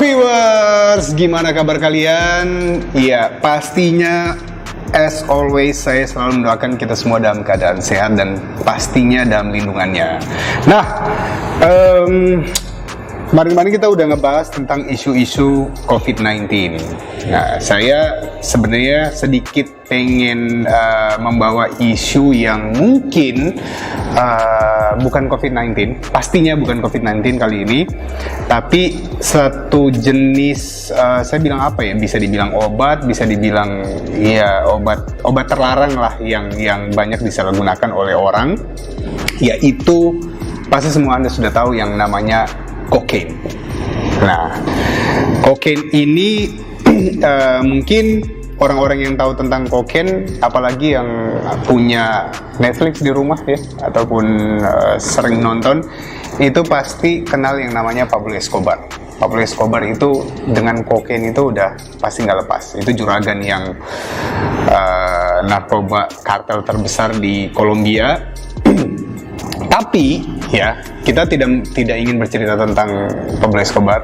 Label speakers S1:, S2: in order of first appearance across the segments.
S1: viewers, gimana kabar kalian? Iya, pastinya as always saya selalu mendoakan kita semua dalam keadaan sehat dan pastinya dalam lindungannya. Nah, kemarin-kemarin kita udah ngebahas tentang isu-isu COVID-19. Nah, saya sebenarnya sedikit pengen membawa isu yang mungkin bukan COVID-19, pastinya bukan COVID-19 kali ini, tapi satu jenis, saya bilang apa ya, bisa dibilang obat, bisa dibilang ya obat terlarang lah yang banyak disalahgunakan oleh orang, yaitu pasti semua Anda sudah tahu yang namanya kokain. Nah, kokain ini mungkin orang-orang yang tahu tentang kokain, apalagi yang punya Netflix di rumah ya, ataupun sering nonton, itu pasti kenal yang namanya Pablo Escobar. Pablo Escobar itu dengan kokain itu udah pasti nggak lepas. Itu juragan yang narkoba kartel terbesar di Kolombia. Tapi ya, kita tidak ingin bercerita tentang Pablo Escobar,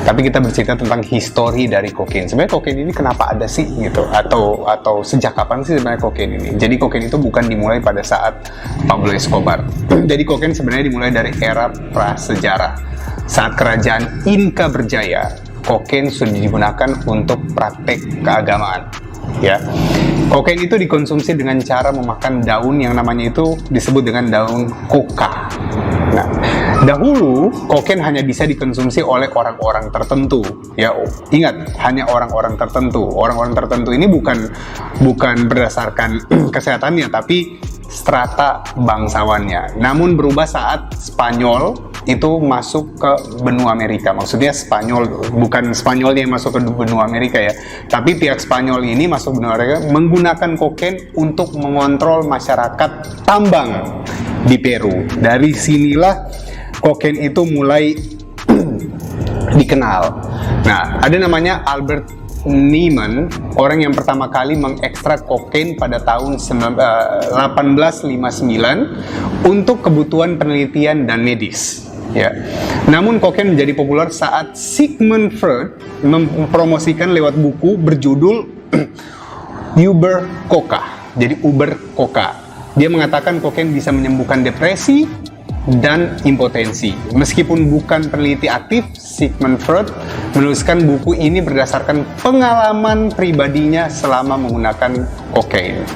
S1: tapi kita bercerita tentang histori dari kokain. Sebenarnya kokain ini kenapa ada sih gitu, atau sejak kapan sih sebenarnya kokain ini? Jadi kokain itu bukan dimulai pada saat Pablo Escobar. Jadi kokain sebenarnya dimulai dari era prasejarah. Saat kerajaan Inca berjaya, kokain sudah digunakan untuk praktek keagamaan. Ya, kokain itu dikonsumsi dengan cara memakan daun yang namanya itu disebut dengan daun coca. Nah, dahulu kokain hanya bisa dikonsumsi oleh orang-orang tertentu. Ya, ingat, hanya orang-orang tertentu. Orang-orang tertentu ini bukan berdasarkan kesehatannya, tapi strata bangsawannya. Namun berubah saat Spanyol itu masuk ke benua Amerika. Maksudnya Spanyol, bukan Spanyolnya yang masuk ke benua Amerika ya, tapi pihak Spanyol ini masuk benua Amerika menggunakan kokain untuk mengontrol masyarakat tambang di Peru. Dari sinilah kokain itu mulai dikenal. Nah, ada namanya Albert Niemann, orang yang pertama kali mengekstrak kokain pada tahun 1859 untuk kebutuhan penelitian dan medis. Ya. Namun kokain menjadi populer saat Sigmund Freud mempromosikan lewat buku berjudul Uber Coca. Jadi Uber Coca. Dia mengatakan kokain bisa menyembuhkan depresi dan impotensi. Meskipun bukan peneliti aktif, Sigmund Freud menuliskan buku ini berdasarkan pengalaman pribadinya selama menggunakan kokain.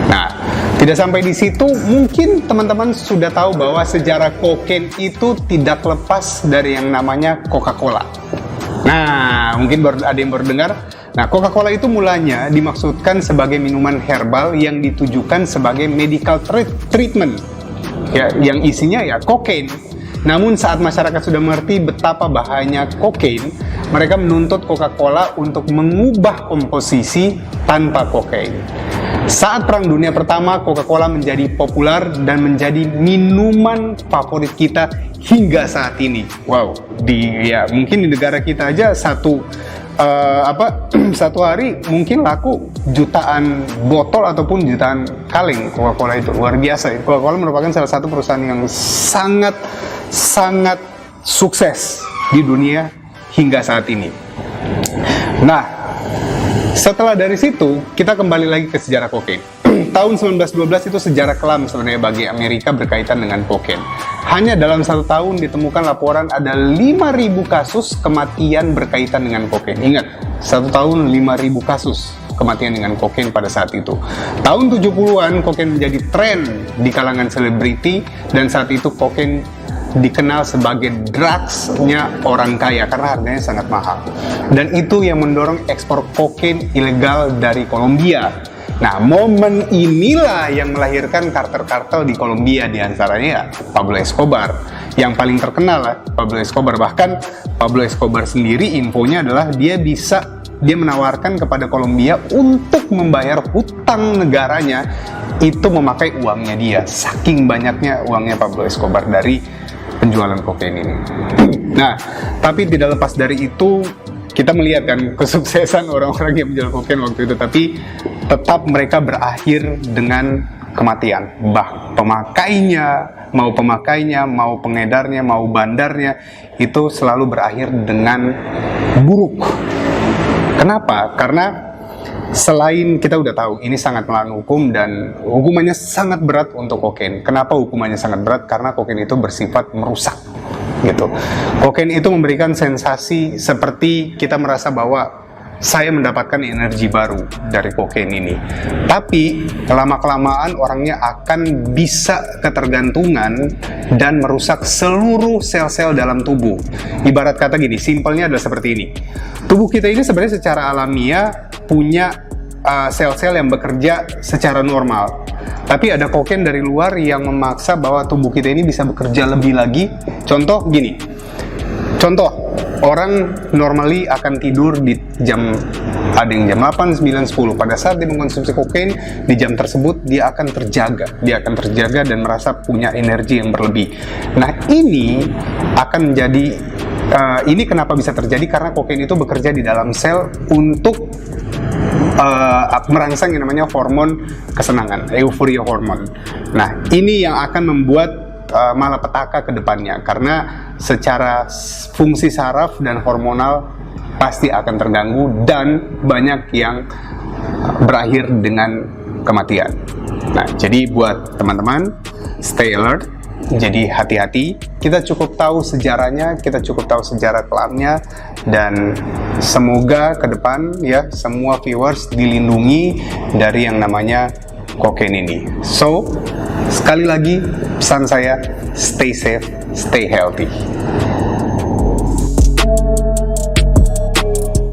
S1: Nah, tidak sampai di situ, mungkin teman-teman sudah tahu bahwa sejarah kokain itu tidak lepas dari yang namanya Coca-Cola. Nah, mungkin ada yang baru dengar. Nah, Coca-Cola itu mulanya dimaksudkan sebagai minuman herbal yang ditujukan sebagai medical treatment. Ya, yang isinya ya kokain. Namun saat masyarakat sudah mengerti betapa bahayanya kokain, mereka menuntut Coca-Cola untuk mengubah komposisi tanpa kokain. Saat Perang Dunia Pertama, Coca-Cola menjadi populer dan menjadi minuman favorit kita hingga saat ini. Wow, mungkin di negara kita aja satu hari mungkin laku jutaan botol ataupun jutaan kaleng Coca-Cola itu. Luar biasa. Coca-Cola merupakan salah satu perusahaan yang sangat sukses di dunia hingga saat ini. Nah, setelah dari situ kita kembali lagi ke sejarah kokain. Tahun 1912 itu sejarah kelam sebenarnya bagi Amerika berkaitan dengan kokain. Hanya dalam 1 tahun ditemukan laporan ada 5.000 kasus kematian berkaitan dengan kokain. Ingat, 1 tahun 5.000 kasus kematian dengan kokain pada saat itu. Tahun 70-an kokain menjadi tren di kalangan selebriti dan saat itu kokain dikenal sebagai drugs-nya orang kaya karena harganya sangat mahal. Dan itu yang mendorong ekspor kokain ilegal dari Kolombia. Nah, momen inilah yang melahirkan kartel-kartel di Kolombia, diantaranya ya Pablo Escobar. Yang paling terkenal lah Pablo Escobar. Bahkan Pablo Escobar sendiri infonya adalah dia menawarkan kepada Kolombia untuk membayar hutang negaranya itu memakai uangnya dia. Saking banyaknya uangnya Pablo Escobar dari penjualan kokain ini. Nah, tapi tidak lepas dari itu, kita melihat kan kesuksesan orang-orang yang menjual kokain waktu itu, tapi tetap mereka berakhir dengan kematian. Mau pemakainya, mau pengedarnya, mau bandarnya, itu selalu berakhir dengan buruk. Kenapa? Karena selain kita udah tahu ini sangat melawan hukum dan hukumannya sangat berat untuk kokain. Kenapa hukumannya sangat berat? Karena kokain itu bersifat merusak, gitu. Kokain itu memberikan sensasi seperti kita merasa bahwa saya mendapatkan energi baru dari kokain ini. Tapi lama-kelamaan orangnya akan bisa ketergantungan dan merusak seluruh sel-sel dalam tubuh. Ibarat kata gini, simpelnya adalah seperti ini. Tubuh kita ini sebenarnya secara alamiah punya sel-sel yang bekerja secara normal. Tapi ada kokain dari luar yang memaksa bahwa tubuh kita ini bisa bekerja lebih lagi. Contoh gini. Orang normally akan tidur di jam, ada yang jam 8, 9, 10. Pada saat dia mengkonsumsi kokain, di jam tersebut dia akan terjaga dan merasa punya energi yang berlebih. Nah, ini akan menjadi ini kenapa bisa terjadi, karena kokain itu bekerja di dalam sel untuk merangsang yang namanya hormon kesenangan, euforia hormon. Nah, ini yang akan membuat malapetaka ke depannya, karena secara fungsi saraf dan hormonal pasti akan terganggu dan banyak yang berakhir dengan kematian. Nah, jadi buat teman-teman, stay alert. Jadi hati-hati, kita cukup tahu sejarahnya, kita cukup tahu sejarah kelamnya, dan semoga ke depan ya semua viewers dilindungi dari yang namanya kokain ini. So, sekali lagi pesan saya, stay safe, stay healthy.